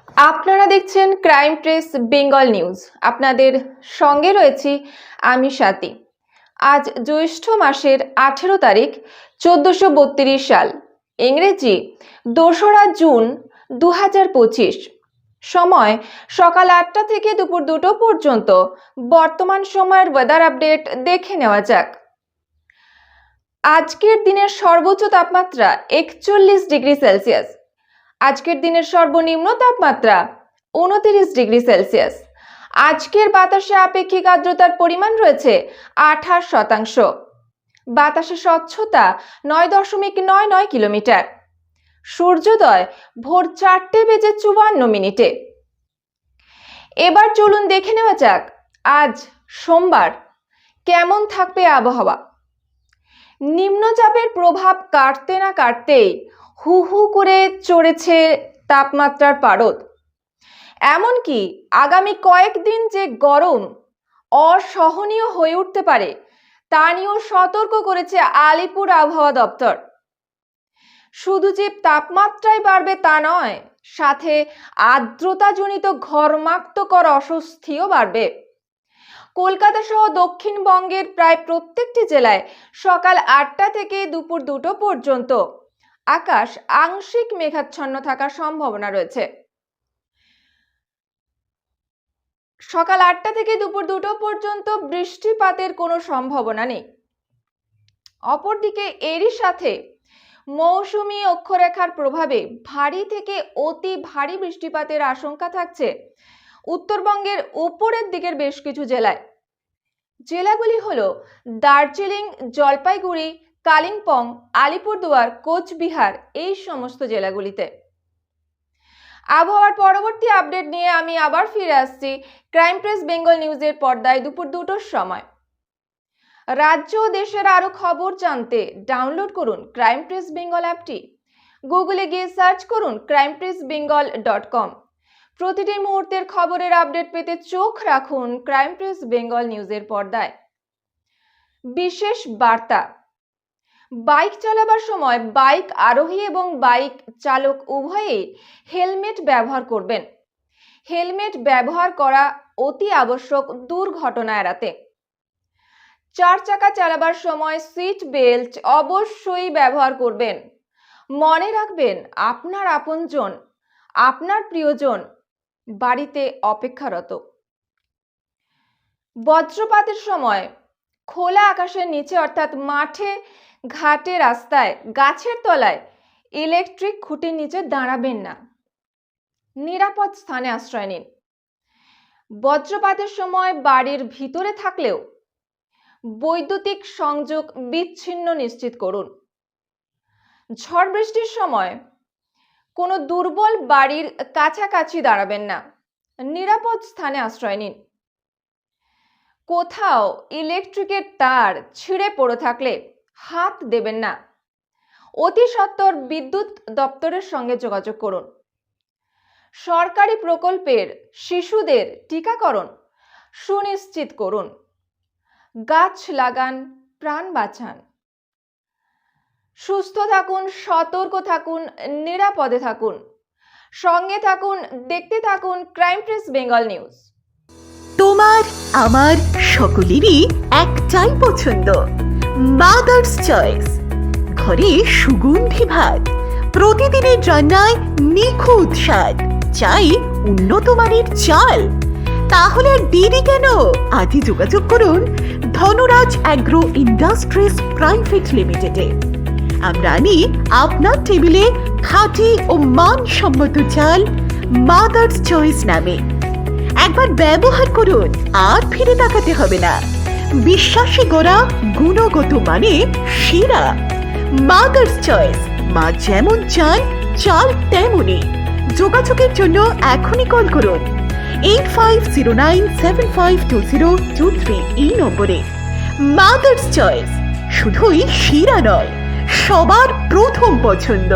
আপনারা দেখছেন crime press Bengal news. আপনাদের সঙ্গে রয়েছি আমি স্বাতী। আজ জ্যৈষ্ঠ মাসের 18 তারিখ 1432 সাল, ইংরেজি 2রা জুন 2025। সময় সকাল 8টা থেকে দুপুর 2টো পর্যন্ত। বর্তমান সময়ের ওয়েদার আপডেট দেখে নেওয়া যাক। আজকের দিনের সর্বোচ্চ তাপমাত্রা 41 ডিগ্রি সেলসিয়াস। আজকের দিনের সর্বনিম্ন তাপমাত্রা 29 ডিগ্রি সেলসিয়াস। আজকের বাতাসে আপেক্ষিক আর্দ্রতার পরিমাণ রয়েছে 28%। বাতাসে স্বচ্ছতা 9.99 কিলোমিটার। সূর্যোদয় ভোর 4:54 এবার চলুন দেখে নেওয়া যাক আজ সোমবার কেমন থাকবে আবহাওয়া। নিম্নচাপের প্রভাব কাটতে না কাটতেই হু হু করে চড়েছে তাপমাত্রার পারদ। এমনকি আগামী কয়েকদিন যে গরম অসহনীয় হয়ে উঠতে পারে তা নিয়েও সতর্ক করেছে আলিপুর আবহাওয়া দপ্তর। শুধু যে তাপমাত্রাই বাড়বে তা নয়, সাথে আর্দ্রতাজনিত ঘর্মাক্তকর অস্বস্তিও বাড়বে। কলকাতা সহ দক্ষিণবঙ্গের প্রায় প্রত্যেকটি জেলায় সকাল 8টা থেকে দুপুর 2টো পর্যন্ত আকাশ আংশিক মেঘাচ্ছন্ন থাকার সম্ভাবনা রয়েছে। সকাল 8টা থেকে দুপুর 2টো পর্যন্ত বৃষ্টিপাতের কোনো সম্ভাবনা নেই। অপরদিকে এরই সাথে মৌসুমী অক্ষরেখার প্রভাবে ভারী থেকে অতি ভারী বৃষ্টিপাতের আশঙ্কা থাকছে উত্তরবঙ্গের উপরের দিকের বেশ কিছু জেলায়। জেলাগুলি হলো দার্জিলিং, জলপাইগুড়ি, কালিম্পং, আলিপুরদুয়ার, কোচবিহার, এই সমস্ত জেলাগুলিতে। আবহাওয়ার পরবর্তী আপডেট নিয়ে আমি আবার ফিরে আসছি ক্রাইম প্রেস বেঙ্গল নিউজের পর্দায় দুপুর 2টোর সময়। রাজ্য ও দেশের আরো খবর জানতে ডাউনলোড করুন ক্রাইম প্রেস বেঙ্গল অ্যাপটি। গুগলে গিয়ে সার্চ করুন crimepressbengal.com। প্রতিটি মুহূর্তের খবরের আপডেট পেতে চোখ রাখুন ক্রাইম প্রেস বেঙ্গল নিউজের পর্দায়। বিশেষ বার্তা, বাইক চালাবার সময় বাইক আরোহী এবং বাইক চালক উভয়েই হেলমেট ব্যবহার করবেন। হেলমেট ব্যবহার করা অতি আবশ্যক দুর্ঘটনা এড়াতে। 4 চাকা চালাবার সময় সিট বেল্ট অবশ্যই ব্যবহার করবেন। মনে রাখবেন, আপনার আপনজন, আপনার প্রিয়জন বাড়িতে অপেক্ষারত। বজ্রপাতের সময় খোলা আকাশের নিচে অর্থাৎ মাঠে, ঘাটে, রাস্তায়, গাছের তলায়, ইলেকট্রিক খুঁটির নিচে দাঁড়াবেন না। নিরাপদ স্থানে আশ্রয় নিন। বজ্রপাতের সময় বাড়ির ভিতরে থাকলেও বৈদ্যুতিক সংযোগ বিচ্ছিন্ন নিশ্চিত করুন। ঝড় বৃষ্টির সময় কোনো দুর্বল বাড়ির কাছাকাছি দাঁড়াবেন না। নিরাপদ স্থানে আশ্রয় নিন। কোথাও ইলেকট্রিকের তার ছিঁড়ে পড়ে থাকলে হাত দেবেন না। অতি সত্বর বিদ্যুৎ দপ্তরের সঙ্গে যোগাযোগ করুন। সরকারি প্রকল্পের শিশুদের টিকাকরণ সুনিশ্চিত করুন। গাছ লাগান, প্রাণ বাঁচান। সুস্থ থাকুন, সতর্ক থাকুন, নিরাপদে থাকুন। সঙ্গে থাকুন, দেখতে থাকুন ক্রাইম প্রেস বেঙ্গল নিউজ। তোমার আমার সকলেরই একটাই পছন্দ, মাদার্স চয়েস। ঘরে সুগন্ধি ভাত, প্রতিদিনের রান্নায় নিখুঁত স্বাদ, চাই উন্নত মানের চাল। তাহলে আর দেরি কেন? আজই যোগাযোগ করুন ধনরাজ অ্যাগ্রো ইন্ডাস্ট্রিজ প্রাইভেট লিমিটেডে। আমরা আনি আপনার টেবিলে খাঁটি ও মানসম্মত চাল মাদার্স চয়েস নামে। একবার ব্যবহার করুন, আর ফিরে তাকাতে হবে না। বিশ্বাসী গোড়া, গুণগত মানে সেরা। মাদার্স চয়েস, মা যেমন চান চাল তেমনই। যোগাযোগের জন্য এখনই কল করুন 8509752023 এই নম্বরে। মাদার্স চয়েস শুধুই সেরা নয়, সবার প্রথম পছন্দ।